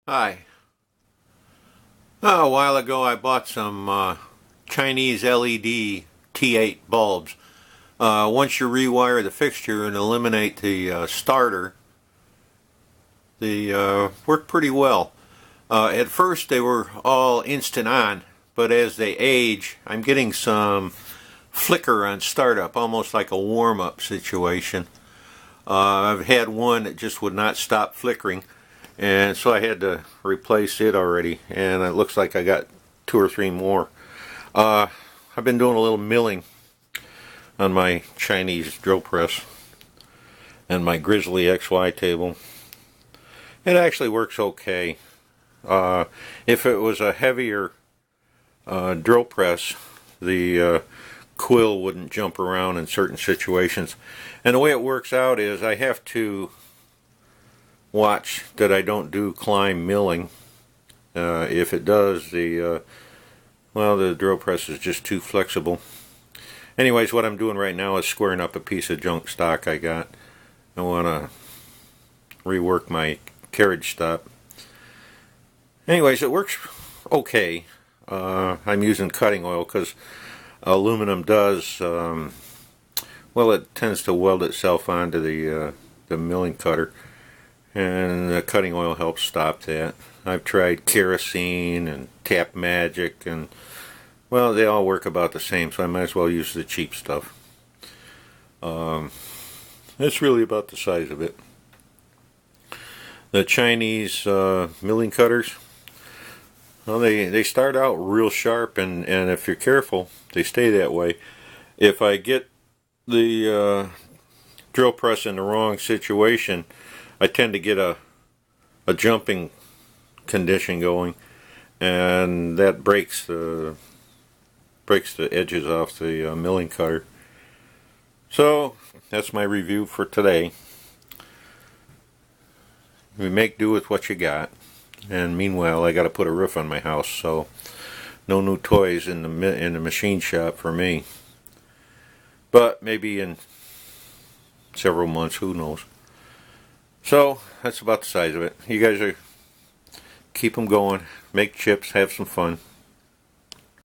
Hi. A while ago I bought some Chinese LED T8 bulbs. Once you rewire the fixture and eliminate the starter, they work pretty well. At first they were all instant on, but as they age, I'm getting some flicker on startup, almost like a warm-up situation. I've had one that just would not stop flickering, and so I had to replace it already, and it looks like I got 2 or 3 more. I've been doing a little milling on my Chinese drill press and my Grizzly XY table. It actually works okay. If it was a heavier drill press, the quill wouldn't jump around in certain situations. And the way it works out is I have to watch that I don't do climb milling. If it does, the drill press is just too flexible. Anyways, what I'm doing right now is squaring up a piece of junk stock I got. I want to rework my carriage stop. Anyways, it works okay. I'm using cutting oil because aluminum does, it tends to weld itself onto the milling cutter, and the cutting oil helps stop that. I've tried kerosene and tap magic, and well, they all work about the same, so I might as well use the cheap stuff. It's really about the size of it. The Chinese milling cutters, well, they start out real sharp, and if you're careful, they stay that way. If I get the drill press in the wrong situation, I tend to get a jumping condition going, and that breaks the edges off the milling cutter. So that's my review for today. We make do with what you got, and meanwhile I got to put a roof on my house, so no new toys in the machine shop for me. But maybe in several months, who knows. So that's about the size of it. You guys keep them going, make chips, have some fun.